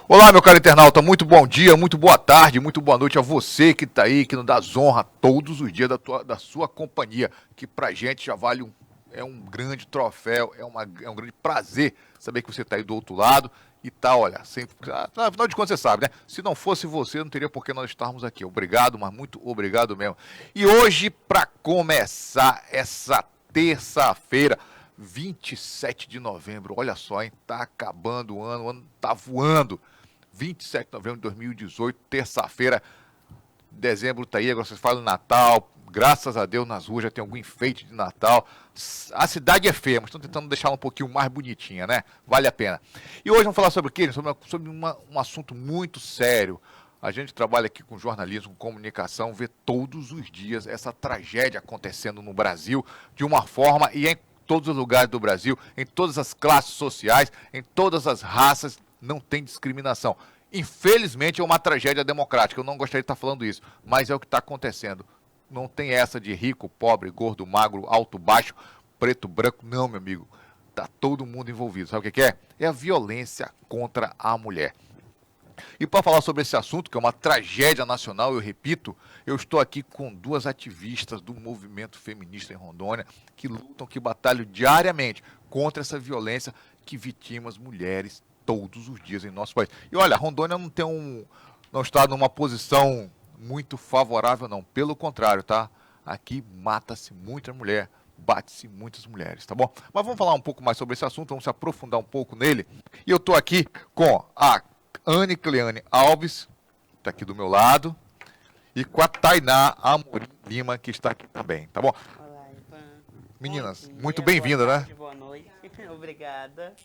Olá, meu caro internauta, muito bom dia, muito boa tarde, muito boa noite a você que está aí, que nos dá honra todos os dias da sua companhia, que pra gente já vale um grande troféu, é um grande prazer saber que você está aí do outro lado e tá, olha, sempre, afinal de contas você sabe, né? Se não fosse você, não teria por que nós estarmos aqui. Obrigado, mas muito obrigado mesmo. E hoje, para começar essa terça-feira, 27 de novembro, olha só, hein? Tá acabando o ano tá voando. 27 de novembro de 2018, terça-feira, dezembro tá aí, agora vocês falam Natal, graças a Deus nas ruas já tem algum enfeite de Natal. A cidade é feia, mas estão tentando deixar ela um pouquinho mais bonitinha, né? Vale a pena. E hoje vamos falar sobre o quê? Sobre um assunto muito sério. A gente trabalha aqui com jornalismo, com comunicação, vê todos os dias essa tragédia acontecendo no Brasil de uma forma e em todos os lugares do Brasil, em todas as classes sociais, em todas as raças, não tem discriminação. Infelizmente é uma tragédia democrática, eu não gostaria de estar falando isso, mas é o que está acontecendo. Não tem essa de rico, pobre, gordo, magro, alto, baixo, preto, branco, não, meu amigo. Está todo mundo envolvido. Sabe o que é? É a violência contra a mulher. E para falar sobre esse assunto, que é uma tragédia nacional, eu repito, eu estou aqui com duas ativistas do movimento feminista em Rondônia, que lutam, que batalham diariamente contra essa violência que vitima as mulheres todos os dias em nosso país. E olha, Rondônia não está numa posição muito favorável, não. Pelo contrário, tá? Aqui mata-se muita mulher, bate-se muitas mulheres, tá bom? Mas vamos falar um pouco mais sobre esse assunto, vamos se aprofundar um pouco nele. E eu estou aqui com a Anne Cleane Alves, está aqui do meu lado, e com a Tainá Amorim Lima, que está aqui também, tá bom? Olá, Ivan. Meninas, Bom dia, muito bem-vinda, né? Boa noite, obrigada.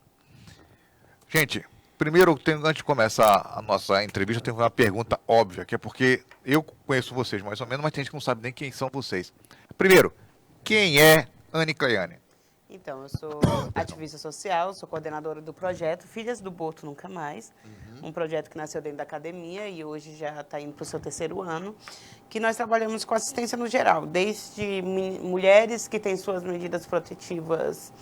Gente, primeiro, antes de começar a nossa entrevista, eu tenho uma pergunta óbvia, que é porque eu conheço vocês mais ou menos, mas tem gente que não sabe nem quem são vocês. Primeiro, quem é Anne Cleane? Então, eu sou ativista social, sou coordenadora do projeto Filhas do Boto Nunca Mais, um projeto que nasceu dentro da academia e hoje já está indo para o seu terceiro ano, que nós trabalhamos com assistência no geral, desde mulheres que têm suas medidas protetivas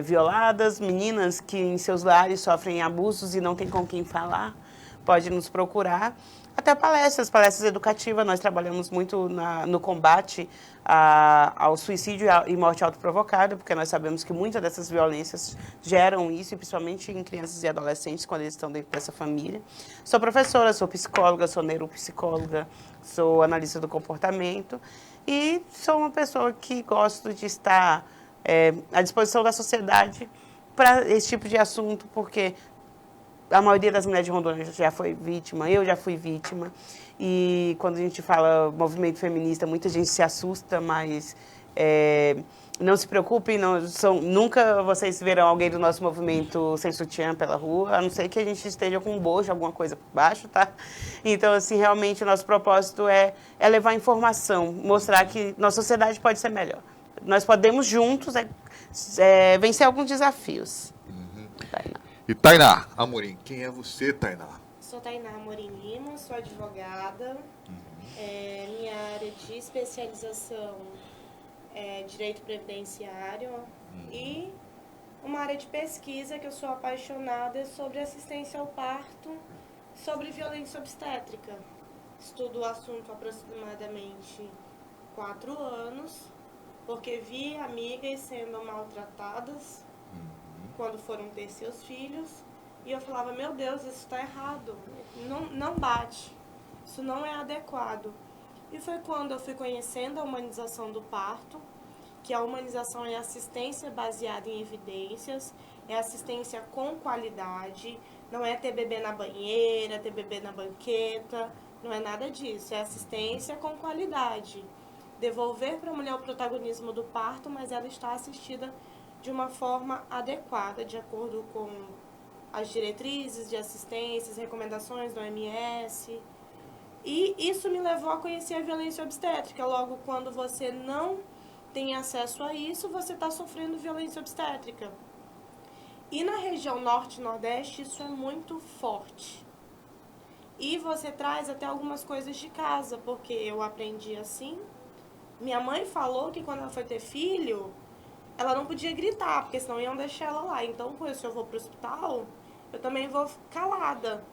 violadas, meninas que em seus lares sofrem abusos e não tem com quem falar, pode nos procurar. Até palestras educativas, nós trabalhamos muito no combate ao suicídio e morte autoprovocada, porque nós sabemos que muitas dessas violências geram isso, e principalmente em crianças e adolescentes, quando eles estão dentro dessa família. Sou professora, sou psicóloga, sou neuropsicóloga, sou analista do comportamento e sou uma pessoa que gosto de estar à disposição da sociedade para esse tipo de assunto, porque a maioria das mulheres de Rondônia já foi vítima, eu já fui vítima. E quando a gente fala movimento feminista, muita gente se assusta, mas não se preocupem, nunca vocês verão alguém do nosso movimento sem sutiã pela rua, a não ser que a gente esteja com um bojo, alguma coisa por baixo, tá? Então, assim, realmente o nosso propósito é levar informação, mostrar que nossa sociedade pode ser melhor. Nós podemos juntos vencer alguns desafios. Tainá. E Tainá Amorim, quem é você, Tainá? Sou Tainá Amorim Lima, sou advogada. Minha área de especialização é direito previdenciário e uma área de pesquisa que eu sou apaixonada é sobre assistência ao parto, sobre violência obstétrica. Estudo o assunto há aproximadamente 4 anos, porque vi amigas sendo maltratadas quando foram ter seus filhos, e eu falava, meu Deus, isso está errado, não bate, isso não é adequado. E foi quando eu fui conhecendo a humanização do parto, que a humanização é assistência baseada em evidências, é assistência com qualidade, não é ter bebê na banheira, ter bebê na banqueta, não é nada disso, é assistência com qualidade. Devolver para a mulher o protagonismo do parto, mas ela está assistida de uma forma adequada, de acordo com as diretrizes de assistências, recomendações do OMS. E isso me levou a conhecer a violência obstétrica. Logo, quando você não tem acesso a isso, você está sofrendo violência obstétrica. E na região norte e nordeste, isso é muito forte. E você traz até algumas coisas de casa, porque eu aprendi assim, Minha mãe falou que quando ela foi ter filho, ela não podia gritar, porque senão iam deixar ela lá. Então, se eu vou pro hospital, eu também vou calada.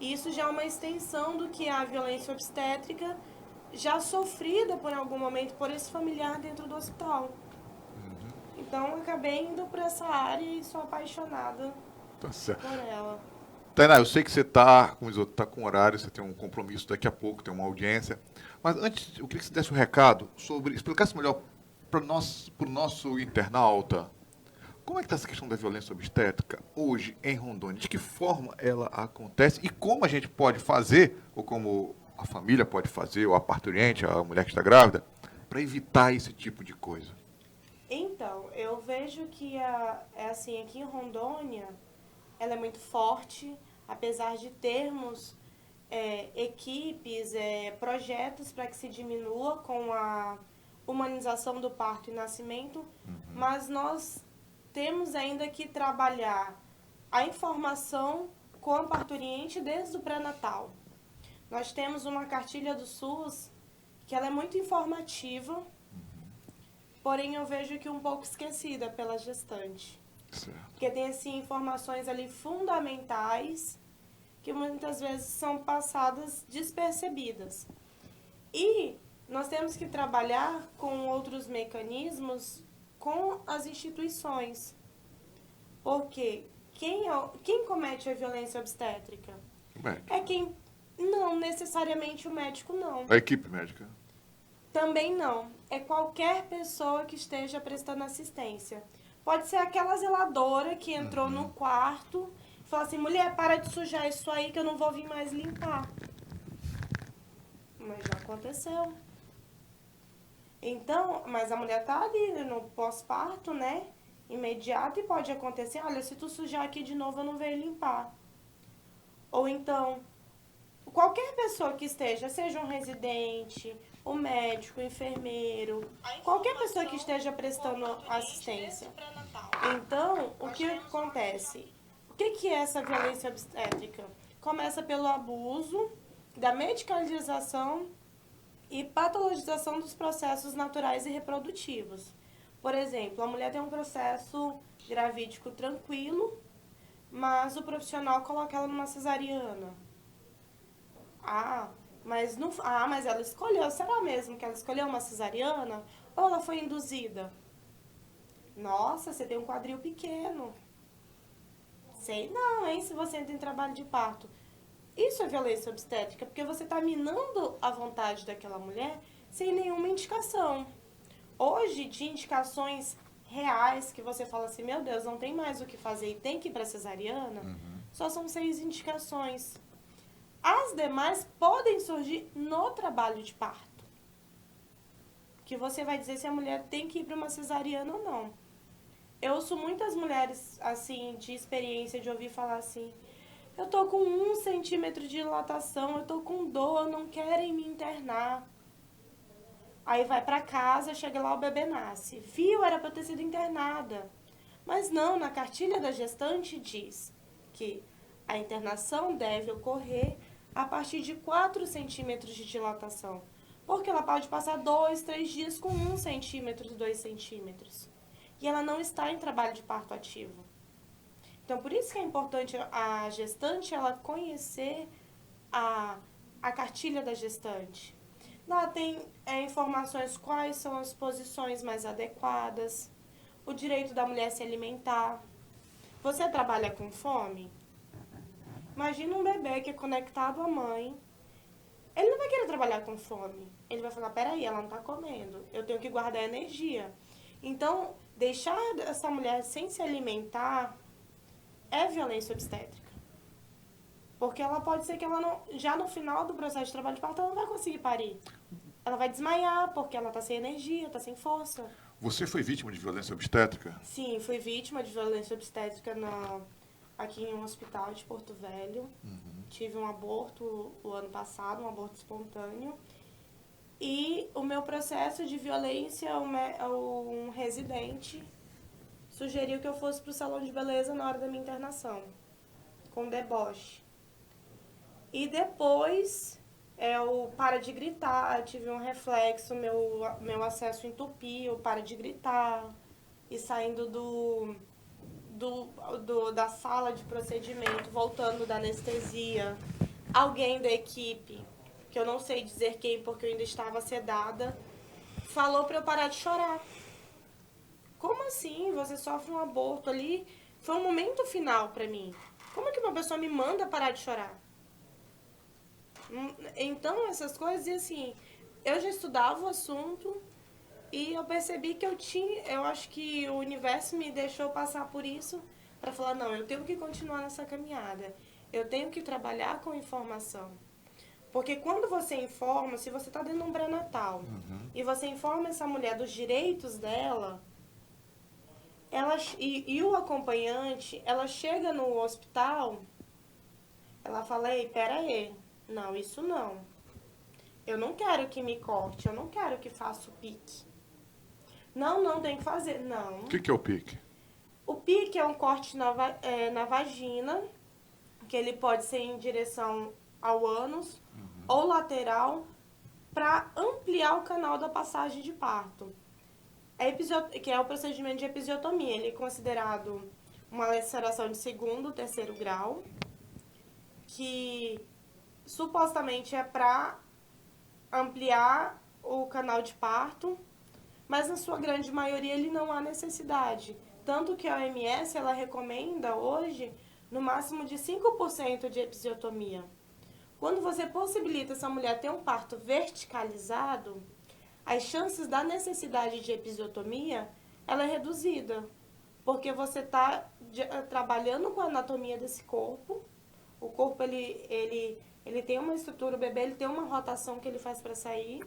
E isso já é uma extensão do que é a violência obstétrica já sofrida por algum momento por esse familiar dentro do hospital. Então, eu acabei indo por essa área e sou apaixonada Tá certo. por ela. Tainá, eu sei que você está com horário, você tem um compromisso daqui a pouco, tem uma audiência. Mas antes, eu queria que você desse um recado sobre, explicasse melhor para o nosso internauta, como é que está essa questão da violência obstétrica hoje em Rondônia? De que forma ela acontece e como a gente pode fazer, ou como a família pode fazer, ou a parturiente, a mulher que está grávida, para evitar esse tipo de coisa? Então, eu vejo que é assim, aqui em Rondônia, ela é muito forte, apesar de termos equipes, projetos para que se diminua com a humanização do parto e nascimento, mas nós temos ainda que trabalhar a informação com a parturiente desde o pré-natal. Nós temos uma cartilha do SUS que ela é muito informativa, porém eu vejo que um pouco esquecida pela gestante. Certo. Porque tem assim, informações ali fundamentais que muitas vezes são passadas despercebidas. E nós temos que trabalhar com outros mecanismos com as instituições. Porque quem comete a violência obstétrica? O médico. É quem... Não, necessariamente o médico não. A equipe médica. Também não. É qualquer pessoa que esteja prestando assistência. Pode ser aquela zeladora que entrou no quarto e falou assim, mulher, para de sujar isso aí que eu não vou vir mais limpar. Mas já aconteceu. Então, mas a mulher tá ali no pós-parto, né? Imediato, e pode acontecer, olha, se tu sujar aqui de novo eu não venho limpar. Ou então, qualquer pessoa que esteja, seja um residente, um médico, um enfermeiro, qualquer pessoa que esteja prestando assistência. Então, o que acontece? O que é essa violência obstétrica? Começa pelo abuso, da medicalização e patologização dos processos naturais e reprodutivos. Por exemplo, a mulher tem um processo gravídico tranquilo, mas o profissional coloca ela numa cesariana. Mas ela escolheu. Será mesmo que ela escolheu uma cesariana? Ou ela foi induzida? Nossa, você tem um quadril pequeno. Sei não, hein, se você entra em trabalho de parto. Isso é violência obstétrica, porque você está minando a vontade daquela mulher sem nenhuma indicação. Hoje, de indicações reais, que você fala assim, meu Deus, não tem mais o que fazer e tem que ir para cesariana, só são 6 indicações. As demais podem surgir no trabalho de parto. Que você vai dizer se a mulher tem que ir para uma cesariana ou não. Eu ouço muitas mulheres, assim, de experiência, de ouvir falar assim, eu tô com 1 centímetro de dilatação, eu tô com dor, não querem me internar. Aí vai pra casa, chega lá, o bebê nasce. Viu, era pra eu ter sido internada. Mas não, na cartilha da gestante diz que a internação deve ocorrer a partir de 4 centímetros de dilatação. Porque ela pode passar 2, 3 dias com 1 centímetro, 2 centímetros. E ela não está em trabalho de parto ativo. Então, por isso que é importante a gestante ela conhecer a cartilha da gestante. Lá tem informações quais são as posições mais adequadas, o direito da mulher se alimentar. Você trabalha com fome? Imagina um bebê que é conectado à mãe. Ele não vai querer trabalhar com fome. Ele vai falar, peraí, ela não está comendo. Eu tenho que guardar energia. Então, deixar essa mulher sem se alimentar é violência obstétrica. Porque ela pode ser que ela não, já no final do processo de trabalho de parto, ela não vai conseguir parir. Ela vai desmaiar, porque ela está sem energia, está sem força. Você foi vítima de violência obstétrica? Sim, fui vítima de violência obstétrica aqui em um hospital de Porto Velho. Tive um aborto o ano passado, um aborto espontâneo. E o meu processo de violência, um residente sugeriu que eu fosse para o salão de beleza na hora da minha internação, com deboche. E depois é o para de gritar, tive um reflexo, meu acesso entupiu, para de gritar. E saindo da sala de procedimento, voltando da anestesia, alguém da equipe, que eu não sei dizer quem porque eu ainda estava sedada, falou para eu parar de chorar. Como assim? Você sofre um aborto ali? Foi um momento final para mim. Como é que uma pessoa me manda parar de chorar? Então, essas coisas, e assim, eu já estudava o assunto e eu percebi que eu acho que o universo me deixou passar por isso para falar, não, eu tenho que continuar nessa caminhada. Eu tenho que trabalhar com informação. Porque quando você informa, se você está dentro de um pré-natal e você informa essa mulher dos direitos dela, e o acompanhante, ela chega no hospital, ela fala, ei, pera aí, não, isso não. Eu não quero que me corte, eu não quero que faça o pique. Não, não, tem que fazer. Não. O que é o pique? O pique é um corte na vagina, que ele pode ser em direção ao ânus ou lateral, para ampliar o canal da passagem de parto. Que é o procedimento de episiotomia. Ele é considerado uma laceração de segundo, terceiro grau, que supostamente é para ampliar o canal de parto, mas na sua grande maioria ele não há necessidade. Tanto que a OMS ela recomenda hoje no máximo de 5% de episiotomia. Quando você possibilita essa mulher ter um parto verticalizado, as chances da necessidade de episiotomia ela é reduzida, porque você está trabalhando com a anatomia desse corpo. O corpo ele tem uma estrutura, o bebê ele tem uma rotação que ele faz para sair.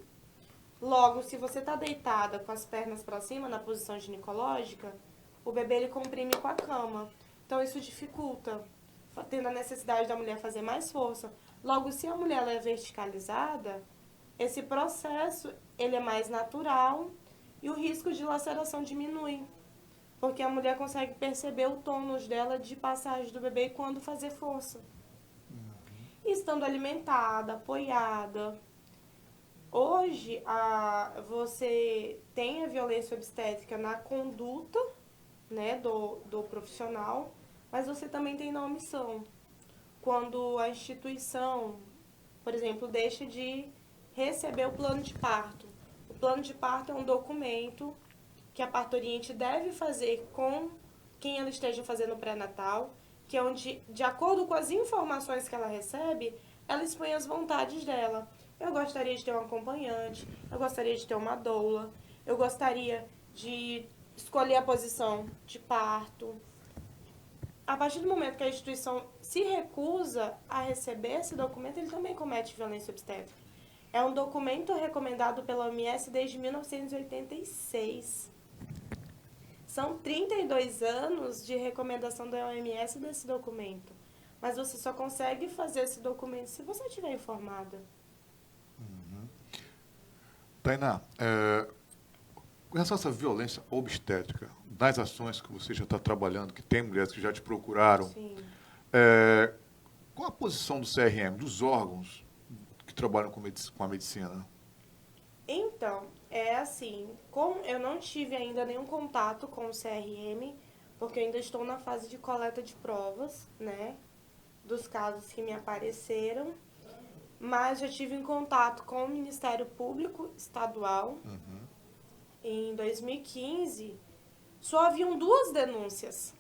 Logo, se você está deitada com as pernas para cima, na posição ginecológica, o bebê ele comprime com a cama. Então, isso dificulta, tendo a necessidade da mulher fazer mais força. Logo, se a mulher ela é verticalizada, esse processo ele é mais natural e o risco de laceração diminui. Porque a mulher consegue perceber o tônus dela de passagem do bebê quando fazer força. Estando alimentada, apoiada. Hoje, você tem a violência obstétrica na conduta, né, do profissional, mas você também tem na omissão. Quando a instituição, por exemplo, deixa de receber o plano de parto. O plano de parto é um documento que a parturiente deve fazer com quem ela esteja fazendo o pré-natal, que é onde, de acordo com as informações que ela recebe, ela expõe as vontades dela. Eu gostaria de ter um acompanhante, eu gostaria de ter uma doula, eu gostaria de escolher a posição de parto. A partir do momento que a instituição se recusa a receber esse documento, ele também comete violência obstétrica. É um documento recomendado pela OMS desde 1986. São 32 anos de recomendação da OMS desse documento. Mas você só consegue fazer esse documento se você estiver informada. Tainá, com relação a essa violência obstétrica, nas ações que você já está trabalhando, que tem mulheres que já te procuraram, Sim. qual a posição do CRM, dos órgãos que trabalham com a medicina? Então, é assim, como eu não tive ainda nenhum contato com o CRM, porque eu ainda estou na fase de coleta de provas, né, dos casos que me apareceram, mas já tive em contato com o Ministério Público Estadual. Em 2015, só haviam 2 denúncias.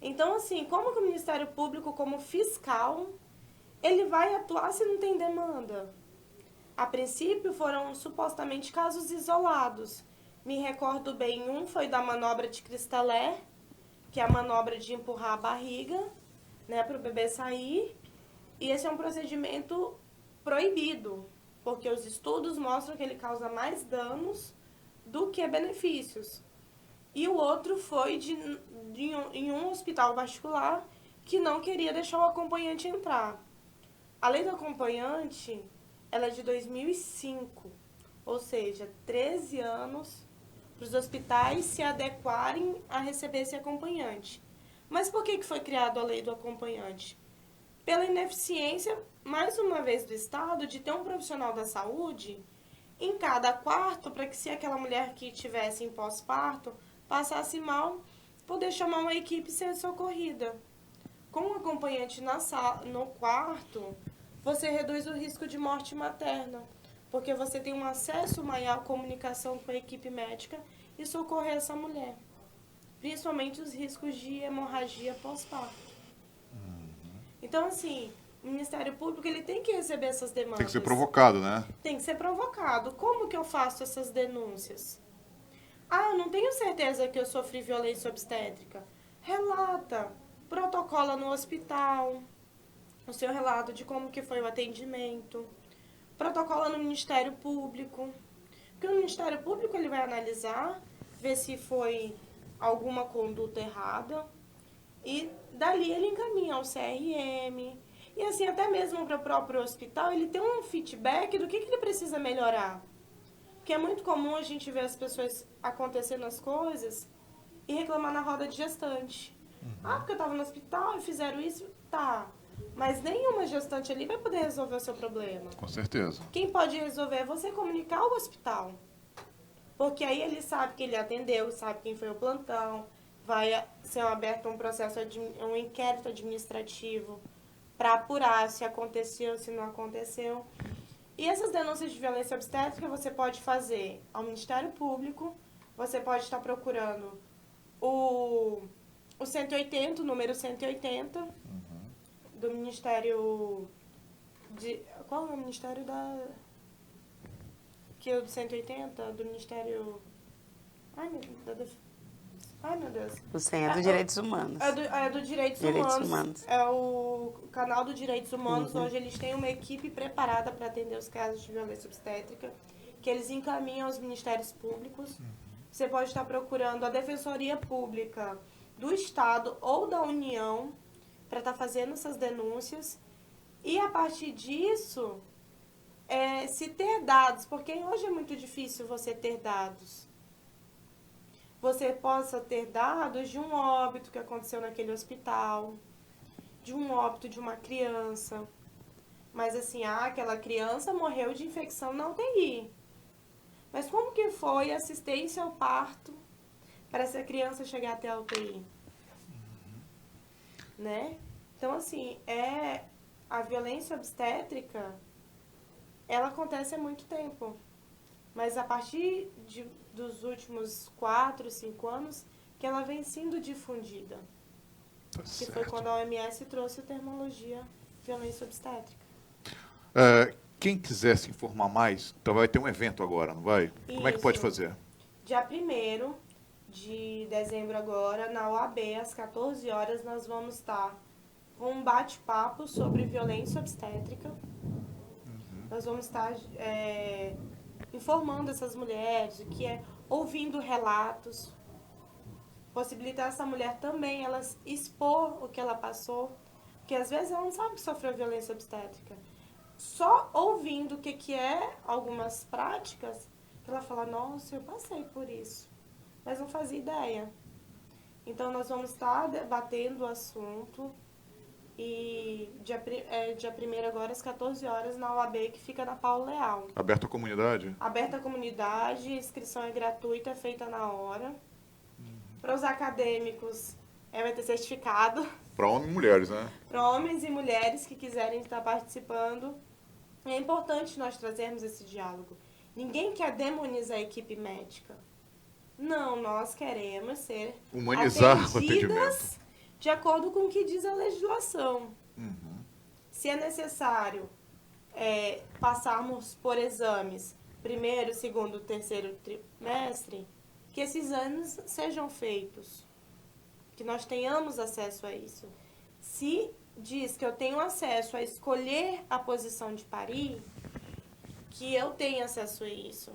Então, assim, como que o Ministério Público, como fiscal, ele vai atuar se não tem demanda? A princípio, foram supostamente casos isolados. Me recordo bem, um foi da manobra de Cristalé, que é a manobra de empurrar a barriga, né, para o bebê sair. E esse é um procedimento proibido, porque os estudos mostram que ele causa mais danos do que benefícios. E o outro foi em um hospital particular que não queria deixar o acompanhante entrar. A lei do acompanhante, ela é de 2005, ou seja, 13 anos para os hospitais se adequarem a receber esse acompanhante. Mas por que foi criada a lei do acompanhante? pela ineficiência, mais uma vez, do Estado de ter um profissional da saúde em cada quarto, para que se aquela mulher que estivesse em pós-parto passasse mal, poder chamar uma equipe e ser socorrida. Com o acompanhante no quarto, você reduz o risco de morte materna, porque você tem um acesso maior à comunicação com a equipe médica e socorrer essa mulher. Principalmente os riscos de hemorragia pós-parto. Então, assim, o Ministério Público ele tem que receber essas demandas. Tem que ser provocado, né? Tem que ser provocado. Como que eu faço essas denúncias? Ah, eu não tenho certeza que eu sofri violência obstétrica. Relata. Protocola no hospital. O seu relato de como que foi o atendimento. Protocola no Ministério Público. Porque o Ministério Público ele vai analisar, ver se foi alguma conduta errada. E dali ele encaminha ao CRM. E assim, até mesmo para o próprio hospital, ele tem um feedback do que ele precisa melhorar. Porque é muito comum a gente ver as pessoas acontecendo as coisas e reclamar na roda de gestante. Ah, porque eu estava no hospital e fizeram isso, tá. Mas nenhuma gestante ali vai poder resolver o seu problema. Com certeza. Quem pode resolver é você comunicar ao hospital. Porque aí ele sabe que ele atendeu, sabe quem foi o plantão, vai ser aberto um processo, um inquérito administrativo para apurar se aconteceu, se não aconteceu. E essas denúncias de violência obstétrica você pode fazer ao Ministério Público, você pode estar procurando o 180, o número 180, do Ministério de... Qual é o Ministério da... Que é o do 180? Do Ministério... Ai, meu Deus. O 100 é do Direitos Humanos. É do Direitos Humanos. É o canal do Direitos Humanos, onde eles têm uma equipe preparada para atender os casos de violência obstétrica, que eles encaminham aos Ministérios Públicos. Você pode estar procurando a Defensoria Pública do Estado ou da União para estar fazendo essas denúncias. E a partir disso, se ter dados, porque hoje é muito difícil você ter dados. Você possa ter dados de um óbito que aconteceu naquele hospital, de um óbito de uma criança. Mas assim, aquela criança morreu de infecção na UTI. Mas como que foi a assistência ao parto para essa criança chegar até a UTI? Né? Então, assim, a violência obstétrica, ela acontece há muito tempo. Mas a partir dos últimos 4, 5 anos, que ela vem sendo difundida. Tá que certo. foi quando a OMS trouxe a terminologia violência obstétrica. Quem quiser se informar mais, então vai ter um evento agora, não vai? Como é que pode Isso. fazer? Dia 1º de dezembro agora, na OAB, às 14 horas, nós vamos estar com um bate-papo sobre violência obstétrica. Nós vamos estar informando essas mulheres, o que é, ouvindo relatos, possibilitar essa mulher também, ela expor o que ela passou, porque às vezes ela não sabe que sofreu violência obstétrica. Só ouvindo o que é algumas práticas, que ela fala, nossa, eu passei por isso, mas não fazia ideia. Então nós vamos estar debatendo o assunto, e dia 1º agora, às 14 horas, na UAB, que fica na Paulo Leal. Aberto à comunidade? Aberta à comunidade, inscrição é gratuita, é feita na hora. Para os acadêmicos, vai ter certificado. Para homens e mulheres, né? Para homens e mulheres que quiserem estar participando. É importante nós trazermos esse diálogo. Ninguém quer demonizar a equipe médica. Não, nós queremos ser Humanizar o atendidas atendimento. de acordo com o que diz a legislação. Se é necessário passarmos por exames, primeiro, segundo, terceiro trimestre, que esses exames sejam feitos, que nós tenhamos acesso a isso. Se diz que eu tenho acesso a escolher a posição de parir, que eu tenho acesso a isso.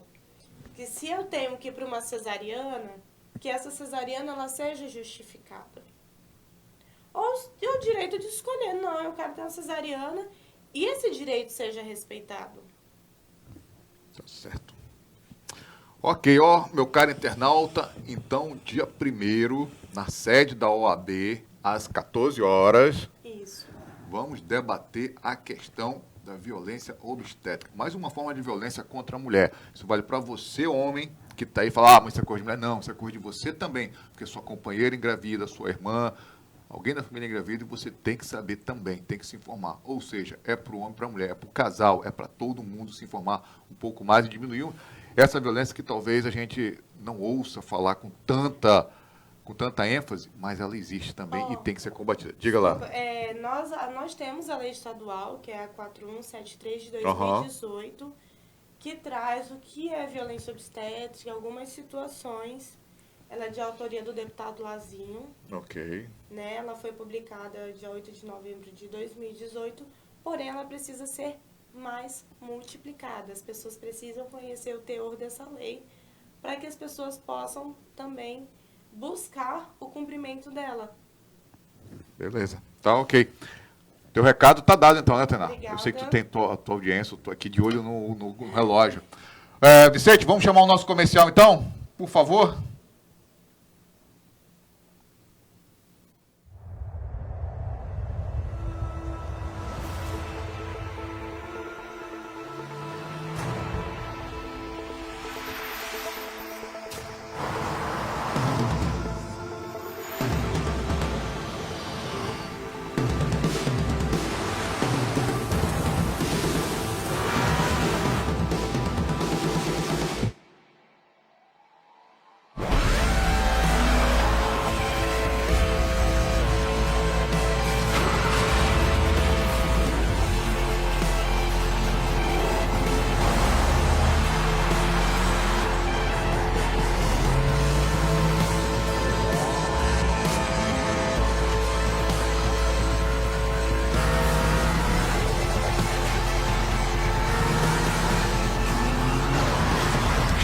Que se eu tenho que ir para uma cesariana, que essa cesariana ela seja justificada. Ou ter o direito de escolher, não, eu quero ter uma cesariana, e esse direito seja respeitado. Tá certo. Ok, meu caro internauta, então, dia 1º, na sede da OAB, às 14 horas, Isso. vamos debater a questão da violência obstétrica. Mais uma forma de violência contra a mulher. Isso vale para você, homem, que está aí e fala, mas isso é coisa de mulher. Não, isso é coisa de você também, porque sua companheira engravida, sua irmã, alguém da família engravida, e você tem que saber também, tem que se informar. Ou seja, é para o homem e para a mulher, é para o casal, é para todo mundo se informar um pouco mais e diminuir essa violência que talvez a gente não ouça falar com tanta ênfase, mas ela existe também e tem que ser combatida. Diga lá. Nós temos a lei estadual, que é a 4173 de 2018, que traz o que é violência obstétrica, algumas situações. Ela é de autoria do deputado Lazinho. Ok. Né? Ela foi publicada dia 8 de novembro de 2018, porém ela precisa ser mais multiplicada. As pessoas precisam conhecer o teor dessa lei para que as pessoas possam também buscar o cumprimento dela. Beleza. Tá ok. Teu recado tá dado então, né, Tainá? Obrigada. Eu sei que tu tem a tua audiência, eu tô aqui de olho no relógio. Vicente, vamos chamar o nosso comercial então? Por favor.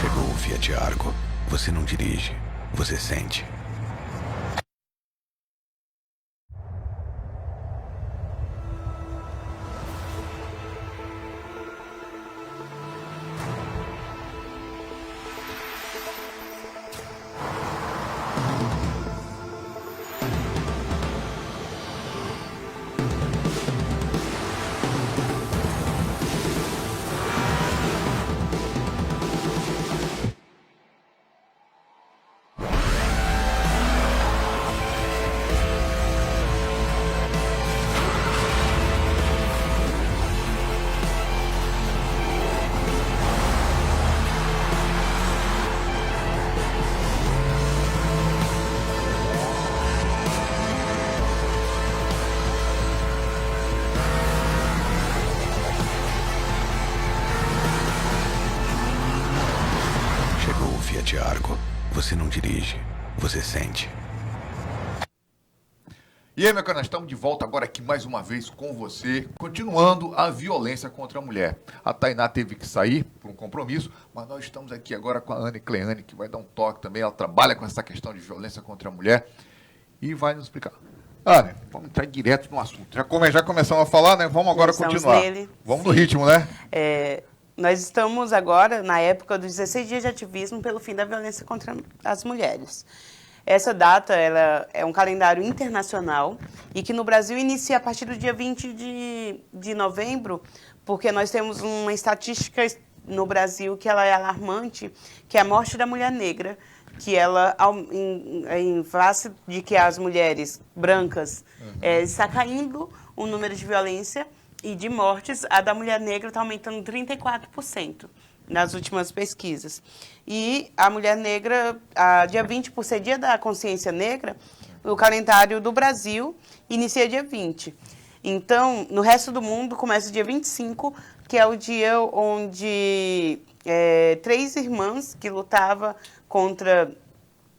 Chegou o Fiat Argo. Você não dirige, você sente. Chegou o Fiat Argo. Você não dirige, você sente. E aí, meu cara, nós estamos de volta agora aqui mais uma vez com você, continuando a violência contra a mulher. A Tainá teve que sair por um compromisso, mas nós estamos aqui agora com a Anne Cleane, que vai dar um toque também. Ela trabalha com essa questão de violência contra a mulher e vai nos explicar. Anne, vamos entrar direto no assunto. Já começamos a falar, né? Vamos agora continuar. Vamos no ritmo, né? Nós estamos agora na época dos 16 dias de ativismo pelo fim da violência contra as mulheres. Essa data ela é um calendário internacional e que no Brasil inicia a partir do dia 20 de novembro, porque nós temos uma estatística no Brasil que ela é alarmante, que é a morte da mulher negra, que ela, em face de que as mulheres brancas está caindo o número de violência e de mortes, a da mulher negra está aumentando 34%. Nas últimas pesquisas. E a mulher negra, dia 20, por ser dia da consciência negra, o calendário do Brasil inicia dia 20. Então, no resto do mundo, começa dia 25, que é o dia onde 3 irmãs que lutavam contra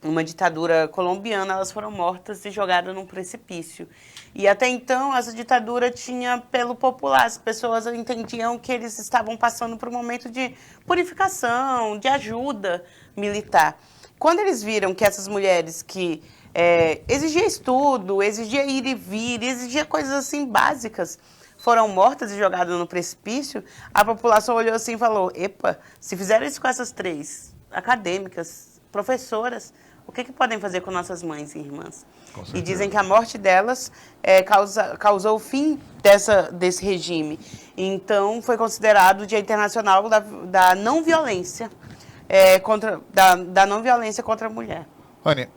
uma ditadura colombiana, elas foram mortas e jogadas num precipício. E até então, essa ditadura tinha apelo popular. As pessoas entendiam que eles estavam passando por um momento de purificação, de ajuda militar. Quando eles viram que essas mulheres que exigia estudo, exigia ir e vir, exigia coisas assim básicas, foram mortas e jogadas no precipício, a população olhou assim e falou, epa, se fizeram isso com essas 3 acadêmicas, professoras, o que podem fazer com nossas mães e irmãs? Com E certeza. dizem que a morte delas causou o fim desse regime. Então, foi considerado o Dia Internacional da Não Violência, da não violência contra a mulher. Anny,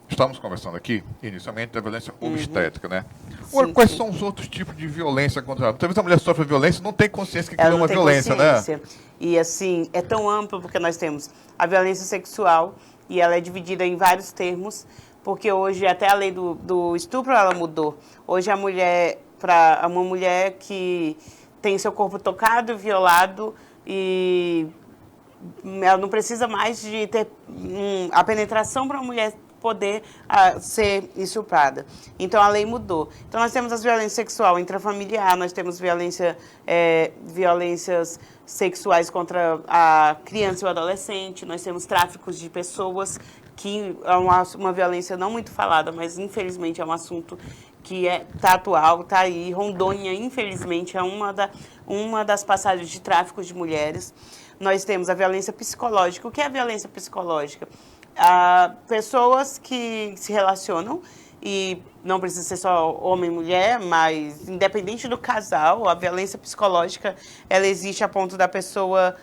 estamos conversando aqui, inicialmente, da violência obstétrica, né? Agora, Sim, quais sim. são os outros tipos de violência contra ela? Muitas vezes a mulher sofre violência e não tem consciência que Ela aquilo é não uma tem violência, consciência. né? E, assim, é tão amplo porque nós temos a violência sexual e ela é dividida em vários termos, porque hoje até a lei do estupro ela mudou. Hoje a mulher, para uma mulher que tem seu corpo tocado, violado e ela não precisa mais de ter a penetração para uma mulher poder ser estuprada. Então, a lei mudou. Então, nós temos as violências sexuais intrafamiliar, nós temos violências sexuais contra a criança e o adolescente, nós temos tráficos de pessoas, que é uma violência não muito falada, mas, infelizmente, é um assunto que está atual, está aí. Rondônia, infelizmente, é uma das passagens de tráfico de mulheres. Nós temos a violência psicológica. O que é a violência psicológica? Pessoas que se relacionam, e não precisa ser só homem e mulher, mas independente do casal, a violência psicológica, ela existe a ponto da pessoa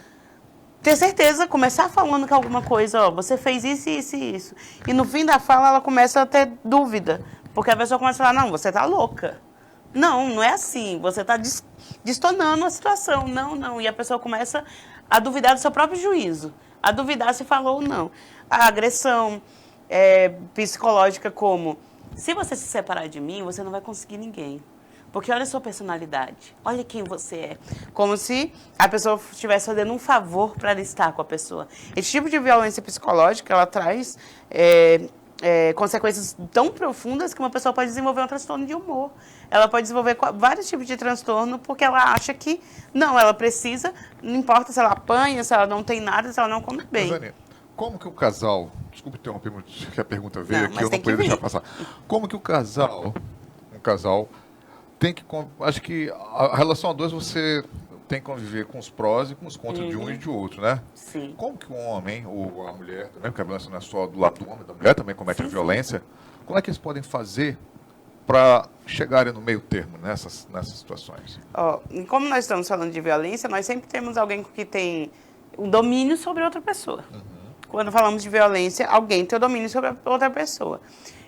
ter certeza, começar falando que alguma coisa, ó, você fez isso, isso e isso. E no fim da fala, ela começa a ter dúvida, porque a pessoa começa a falar, não, você tá louca. Não é assim, você está distornando a situação. Não. E a pessoa começa a duvidar do seu próprio juízo, a duvidar se falou ou não. A agressão psicológica como, se você se separar de mim, você não vai conseguir ninguém. Porque olha a sua personalidade, olha quem você é. Como se a pessoa estivesse fazendo um favor para estar com a pessoa. Esse tipo de violência psicológica, ela traz consequências tão profundas que uma pessoa pode desenvolver um transtorno de humor. Ela pode desenvolver vários tipos de transtorno porque ela acha que, não, ela precisa, não importa se ela apanha, se ela não tem nada, se ela não come bem. Mas, Anny, como que o casal... Desculpa interromper, que a pergunta veio Não, aqui, mas eu não tem que poderia deixar vir. passar. Como que um casal tem que... Acho que a relação a dois você tem que conviver com os prós e com os contras de um e de outro, né? Sim. Como que um homem, ou a mulher também, porque a violência não é só do lado do homem, da mulher também comete a Sim. violência, como é que eles podem fazer para chegarem no meio termo nessas situações? Ó, e como nós estamos falando de violência, nós sempre temos alguém que tem um domínio sobre outra pessoa. Quando falamos de violência, alguém tem o domínio sobre a outra pessoa.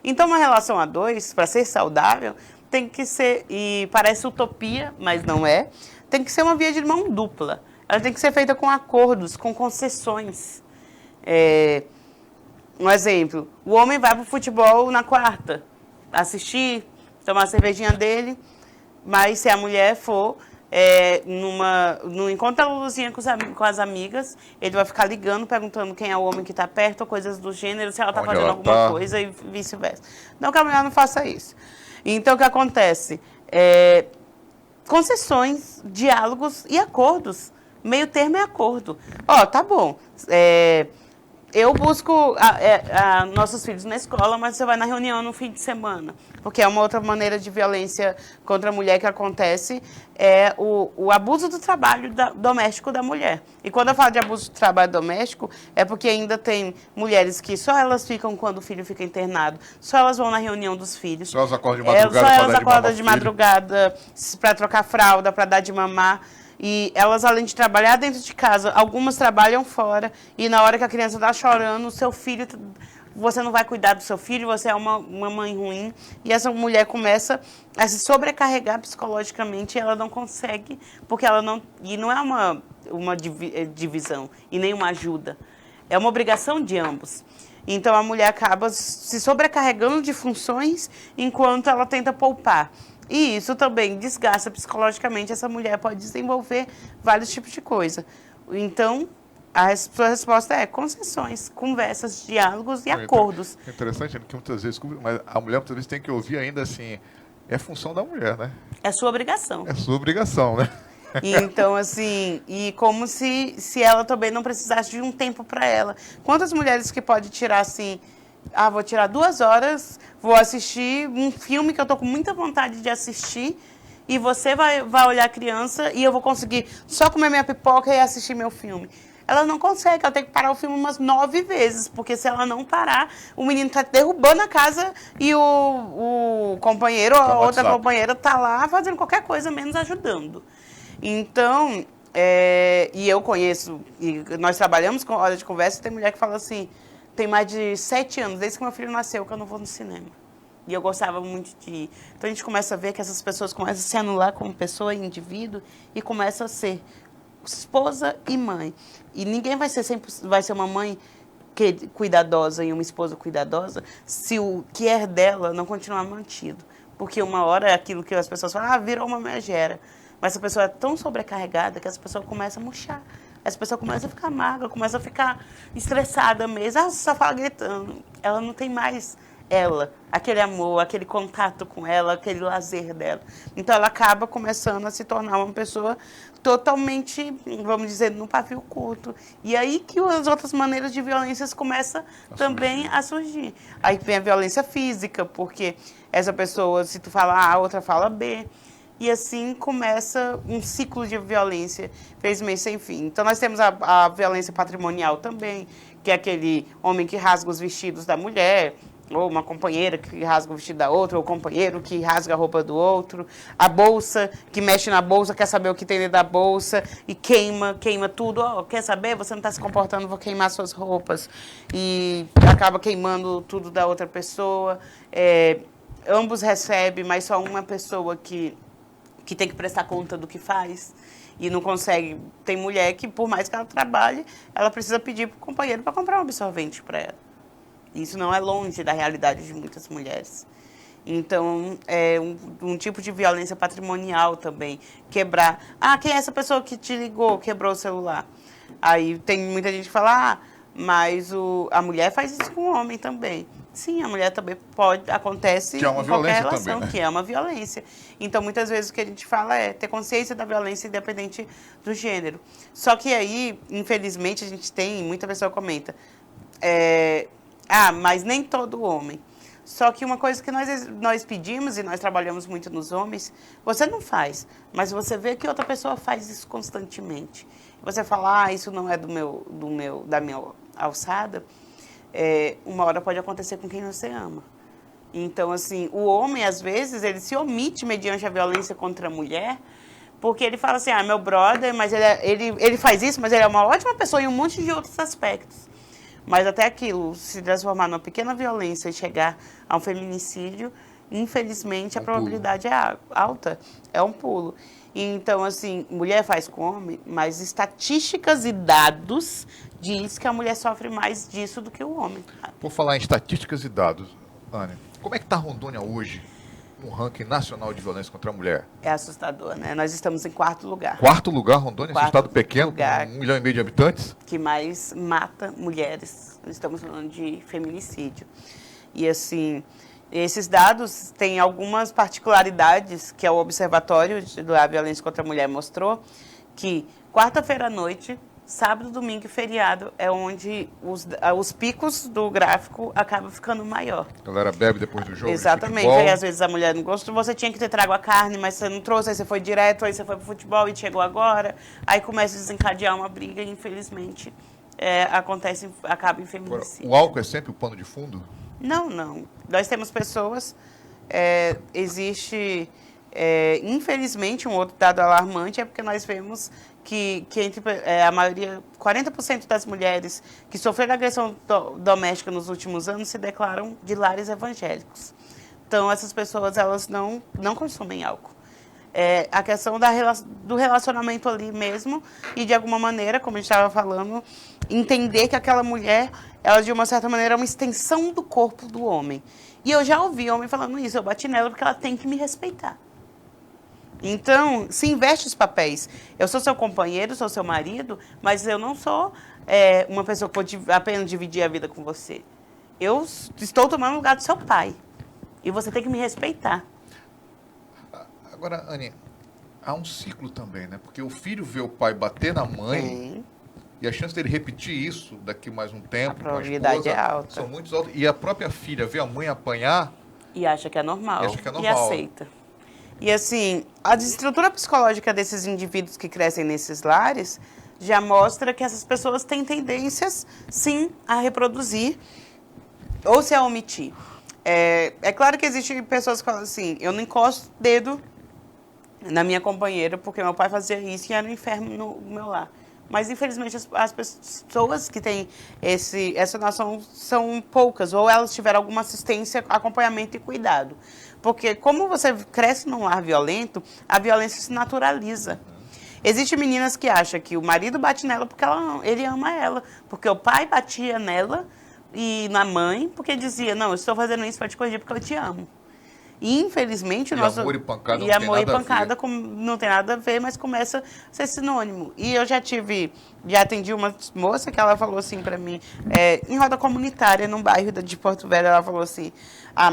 Então, uma relação a dois, para ser saudável, tem que ser, e parece utopia, mas não é, tem que ser uma via de mão dupla. Ela tem que ser feita com acordos, com concessões. Um exemplo, o homem vai para o futebol na quarta, assistir, tomar a cervejinha dele, mas se a mulher for no encontro da Luluzinha com as amigas, ele vai ficar ligando, perguntando quem é o homem que está perto, ou coisas do gênero, se ela está Onde fazendo ela alguma tá. coisa e vice-versa. Não que a mulher não faça isso. Então, o que acontece? Concessões, diálogos e acordos. Meio termo é acordo. Ó, tá bom. Eu busco nossos filhos na escola, mas você vai na reunião no fim de semana. Porque é uma outra maneira de violência contra a mulher que acontece, é o abuso do trabalho doméstico da mulher. E quando eu falo de abuso do trabalho doméstico, é porque ainda tem mulheres que só elas ficam quando o filho fica internado, só elas vão na reunião dos filhos. Só elas acordam de madrugada Só pra elas dar de mamar acordam ao de filho. madrugada para trocar fralda, para dar de mamar. E elas, além de trabalhar dentro de casa, algumas trabalham fora. E na hora que a criança está chorando, o seu filho, você não vai cuidar do seu filho, você é uma mãe ruim. E essa mulher começa a se sobrecarregar psicologicamente e ela não consegue, porque ela não... E não é uma divisão e nem uma ajuda. É uma obrigação de ambos. Então, a mulher acaba se sobrecarregando de funções enquanto ela tenta poupar. E isso também desgasta psicologicamente. Essa mulher pode desenvolver vários tipos de coisa. Então, a sua resposta é concessões, conversas, diálogos e acordos. É interessante que muitas vezes, mas a mulher muitas vezes tem que ouvir ainda assim, é função da mulher, né? É sua obrigação. É sua obrigação, né? E então, assim, e como se ela também não precisasse de um tempo para ela. Quantas mulheres que pode tirar assim... vou tirar 2 horas, vou assistir um filme que eu tô com muita vontade de assistir e você vai olhar a criança e eu vou conseguir só comer minha pipoca e assistir meu filme. ela não consegue, ela tem que parar o filme umas 9 vezes, porque se ela não parar, o menino tá derrubando a casa e o companheiro, ou a outra companheira tá lá fazendo qualquer coisa, menos ajudando. Então, e eu conheço, e nós trabalhamos com Hora de Conversa, e tem mulher que fala assim, tem mais de 7 anos, desde que meu filho nasceu, que eu não vou no cinema. E eu gostava muito de ir. Então a gente começa a ver que essas pessoas começam a se anular como pessoa e indivíduo e começam a ser esposa e mãe. E ninguém vai ser sempre, vai ser uma mãe cuidadosa e uma esposa cuidadosa se o que é dela não continuar mantido. Porque uma hora é aquilo que as pessoas falam, virou uma megera. Mas essa pessoa é tão sobrecarregada que essa pessoa começa a murchar. Essa pessoa começa a ficar magra, começa a ficar estressada mesmo. Você só fala gritando. Ela não tem mais ela, aquele amor, aquele contato com ela, aquele lazer dela. Então ela acaba começando a se tornar uma pessoa totalmente, vamos dizer, no pavio curto. E aí que as outras maneiras de violências começam também a surgir. Aí vem a violência física, porque essa pessoa, se tu fala A, a outra fala B. E assim começa um ciclo de violência, infelizmente, sem fim. Então, nós temos a violência patrimonial também, que é aquele homem que rasga os vestidos da mulher, ou uma companheira que rasga o vestido da outra, ou o companheiro que rasga a roupa do outro. A bolsa, que mexe na bolsa, quer saber o que tem dentro da bolsa e queima tudo. Oh, quer saber? Você não está se comportando, vou queimar suas roupas. E acaba queimando tudo da outra pessoa. Ambos recebem, mas só uma pessoa que tem que prestar conta do que faz e não consegue. Tem mulher que, por mais que ela trabalhe, ela precisa pedir para o companheiro para comprar um absorvente para ela. Isso não é longe da realidade de muitas mulheres. Então, é um tipo de violência patrimonial também. Quebrar. Quem é essa pessoa que te ligou, quebrou o celular? Aí tem muita gente que fala, mas a mulher faz isso com o homem também. Sim, a mulher também acontece que é uma em qualquer violência relação, também, né? Que é uma violência. Então, muitas vezes o que a gente fala é ter consciência da violência independente do gênero. Só que aí, infelizmente, a gente tem, muita pessoa comenta, mas nem todo homem. Só que uma coisa que nós pedimos, e nós trabalhamos muito nos homens, você não faz, mas você vê que outra pessoa faz isso constantemente. Você fala, isso não é da minha alçada, uma hora pode acontecer com quem você ama. Então, assim, o homem, às vezes, ele se omite mediante a violência contra a mulher, porque ele fala assim, meu brother, mas ele faz isso, mas ele é uma ótima pessoa em um monte de outros aspectos. Mas até aquilo se transformar numa pequena violência e chegar a um feminicídio, infelizmente, a probabilidade é alta, é um pulo. Então, assim, mulher faz com homem, mas estatísticas e dados diz que a mulher sofre mais disso do que o homem. Por falar em estatísticas e dados, Anne, como é que está Rondônia hoje no ranking nacional de violência contra a mulher? É assustador, né? Nós estamos em 4º lugar. 4º lugar, Rondônia, esse estado pequeno, lugar com 1,5 milhão de habitantes? Que mais mata mulheres. Estamos falando de feminicídio. E, assim, esses dados têm algumas particularidades que o Observatório da Violência contra a Mulher mostrou, que quarta-feira à noite, sábado, domingo e feriado é onde os picos do gráfico acabam ficando maior. A galera bebe depois do jogo. Exatamente. Aí, às vezes, a mulher não gostou, você tinha que ter trago a carne, mas você não trouxe, aí você foi direto, aí você foi pro futebol e chegou agora. Aí começa a desencadear uma briga e, infelizmente, acaba em feminicídio. O álcool é sempre o pano de fundo? Não. Nós temos pessoas, existe, infelizmente, um outro dado alarmante, é porque nós vemos que entre a maioria, 40% das mulheres que sofreram agressão doméstica nos últimos anos se declaram de lares evangélicos. Então, essas pessoas, elas não consomem álcool. A questão do relacionamento ali mesmo e, de alguma maneira, como a gente estava falando, entender que aquela mulher, ela, de uma certa maneira, é uma extensão do corpo do homem. E eu já ouvi homem falando isso, eu bati nela porque ela tem que me respeitar. Então, se inverte os papéis. Eu sou seu companheiro, sou seu marido, mas eu não sou uma pessoa que vou apenas dividir a vida com você. Eu estou tomando o lugar do seu pai. E você tem que me respeitar. Agora, Anne, há um ciclo também, né? Porque o filho vê o pai bater na mãe e a chance dele repetir isso daqui mais um tempo, a probabilidade é alta. São muito altas. E a própria filha vê a mãe apanhar e acha que é normal. E aceita. E assim, a desestrutura psicológica desses indivíduos que crescem nesses lares já mostra que essas pessoas têm tendências, sim, a reproduzir ou se a omitir. É claro que existem pessoas que falam assim, eu não encosto o dedo na minha companheira porque meu pai fazia isso e era um inferno no meu lar. Mas, infelizmente, as pessoas que têm essa noção são poucas, ou elas tiveram alguma assistência, acompanhamento e cuidado. Porque, como você cresce num lar violento, a violência se naturaliza. Existem meninas que acham que o marido bate nela porque ele ama ela, porque o pai batia nela e na mãe, porque dizia, não, eu estou fazendo isso para te corrigir porque eu te amo. E, infelizmente, o nosso... amor e pancada não e tem amor e nada a pancada não tem nada a ver, mas começa a ser sinônimo. E eu já atendi uma moça que ela falou assim para mim, em roda comunitária, num bairro de Porto Velho, ela falou assim,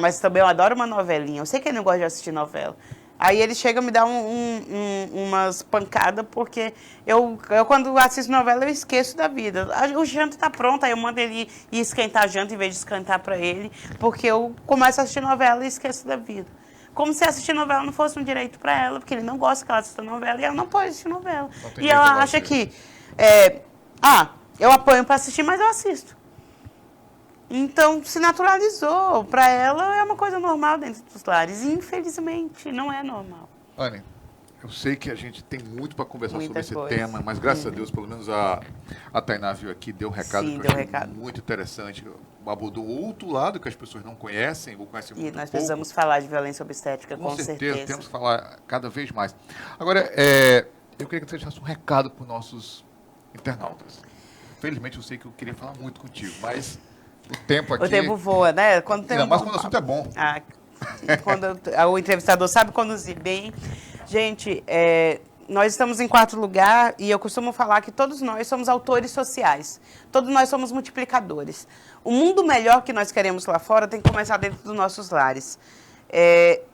mas também eu adoro uma novelinha, eu sei que ele não gosta de assistir novela. Aí ele chega a me dar umas pancadas, porque eu, quando assisto novela, eu esqueço da vida. O janta está pronto, aí eu mando ele ir esquentar a janta em vez de esquentar para ele, porque eu começo a assistir novela e esqueço da vida. Como se assistir novela não fosse um direito para ela, porque ele não gosta que ela assista novela e ela não pode assistir novela. E ela acha que, eu apanho para assistir, mas eu assisto. Então, se naturalizou. Para ela, é uma coisa normal dentro dos lares. E, infelizmente, não é normal. Anny, eu sei que a gente tem muito para conversar Muita sobre coisa. esse tema, mas graças a Deus, pelo menos a Tainá veio aqui, deu um recado Sim, que deu eu achei recado. muito interessante. Abordou outro lado que as pessoas não conhecem, ou conhecem E muito nós pouco. precisamos falar de violência obstétrica, com certeza. Temos que falar cada vez mais. Agora, eu queria que você deixasse um recado para os nossos internautas. Felizmente, eu sei que eu queria falar muito contigo, mas o tempo aqui... O tempo voa, né? Ainda mais quando o assunto é bom. O entrevistador sabe conduzir bem. Gente, nós estamos em quarto lugar e eu costumo falar que todos nós somos autores sociais. Todos nós somos multiplicadores. O mundo melhor que nós queremos lá fora tem que começar dentro dos nossos lares.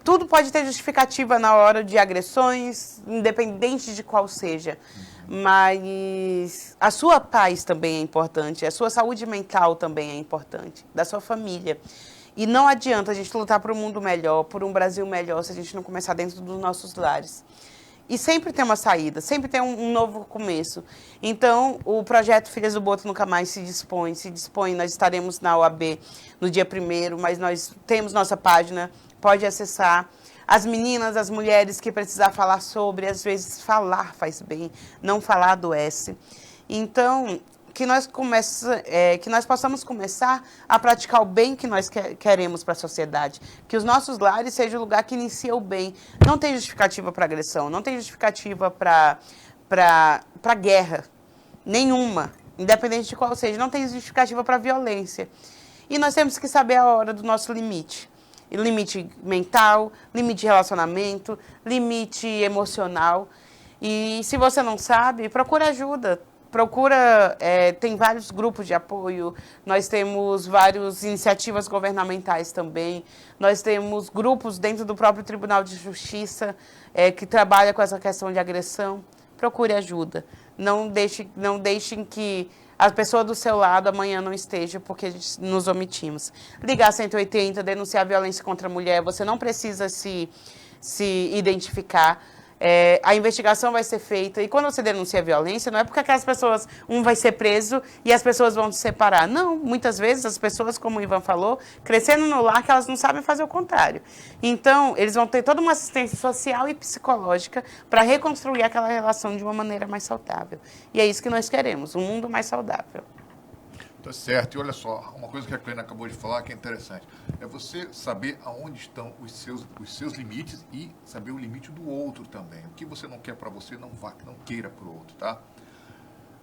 Tudo pode ter justificativa na hora de agressões, independente de qual seja. Mas a sua paz também é importante, a sua saúde mental também é importante, da sua família. E não adianta a gente lutar por um mundo melhor, por um Brasil melhor, se a gente não começar dentro dos nossos lares. E sempre tem uma saída, sempre tem um novo começo. Então, o projeto Filhas do Boto Nunca Mais se dispõe. Nós estaremos na OAB no dia 1º, mas nós temos nossa página, pode acessar. As meninas, as mulheres que precisar falar sobre, às vezes falar faz bem, não falar adoece. Então, que nós possamos começar a praticar o bem que nós queremos para a sociedade. Que os nossos lares sejam o lugar que inicia o bem. Não tem justificativa para agressão, não tem justificativa para guerra. Nenhuma. Independente de qual seja, não tem justificativa para violência. E nós temos que saber a hora do nosso limite. Limite mental, limite de relacionamento, limite emocional. E se você não sabe, procura ajuda. Tem vários grupos de apoio, nós temos várias iniciativas governamentais também, nós temos grupos dentro do próprio Tribunal de Justiça que trabalha com essa questão de agressão. Procure ajuda. Não deixem que a pessoa do seu lado amanhã não esteja porque nos omitimos. Ligar 180, denunciar a violência contra a mulher, você não precisa se identificar. A investigação vai ser feita e quando você denuncia a violência, não é porque aquelas pessoas, vai ser preso e as pessoas vão se separar. Não, muitas vezes as pessoas, como o Ivan falou, crescendo no lar que elas não sabem fazer o contrário. Então, eles vão ter toda uma assistência social e psicológica para reconstruir aquela relação de uma maneira mais saudável. E é isso que nós queremos, um mundo mais saudável. Tá certo. E olha só, uma coisa que a Cleina acabou de falar que é interessante. É você saber aonde estão os seus limites e saber o limite do outro também. O que você não quer para você, não queira para o outro, tá?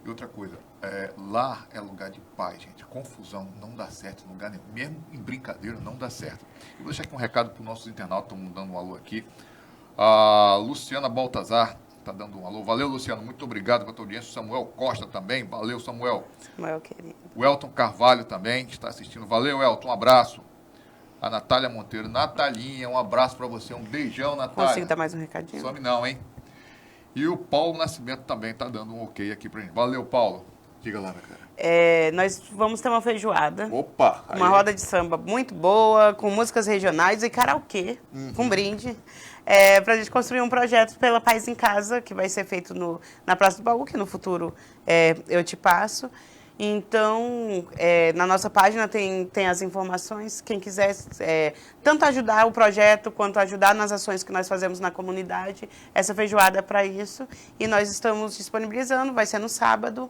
E outra coisa, lar é lugar de paz, gente. Confusão não dá certo em lugar nenhum. Mesmo em brincadeira não dá certo. Eu vou deixar aqui um recado para os nossos internautas, estão dando um alô aqui. A Luciana Baltazar está dando um alô. Valeu, Luciano, muito obrigado pela tua audiência. Samuel Costa também, valeu, Samuel. Samuel, querido. O Elton Carvalho também está assistindo. Valeu, Elton, um abraço. A Natália Monteiro. Natalinha, um abraço para você, um beijão, Natália. Consigo dar mais um recadinho? Some não, hein? E o Paulo Nascimento também está dando um ok aqui para gente. Valeu, Paulo. Diga lá, minha cara. Nós vamos ter uma feijoada. Opa! Uma roda de samba muito boa, com músicas regionais e karaokê, com brinde. Para a gente construir um projeto pela Paz em Casa, que vai ser feito na Praça do Baú, que no futuro eu te passo. Então, na nossa página tem as informações. Quem quiser tanto ajudar o projeto, quanto ajudar nas ações que nós fazemos na comunidade, essa feijoada é para isso. E nós estamos disponibilizando, vai ser no sábado.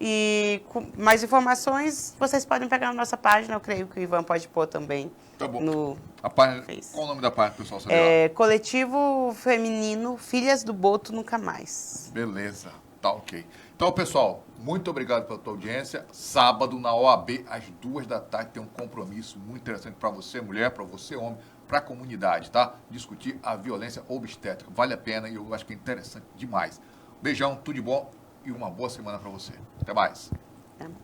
E com mais informações, vocês podem pegar na nossa página, eu creio que o Ivan pode pôr também. Tá bom. No A página, Face. qual o nome da página, pessoal? Sabe lá? Coletivo Feminino Filhas do Boto Nunca Mais. Beleza, tá ok. Então, pessoal, muito obrigado pela tua audiência. Sábado, na OAB, às 14h, tem um compromisso muito interessante para você, mulher, para você, homem, para a comunidade, tá? Discutir a violência obstétrica. Vale a pena e eu acho que é interessante demais. Beijão, tudo de bom e uma boa semana para você. Até mais. Até mais.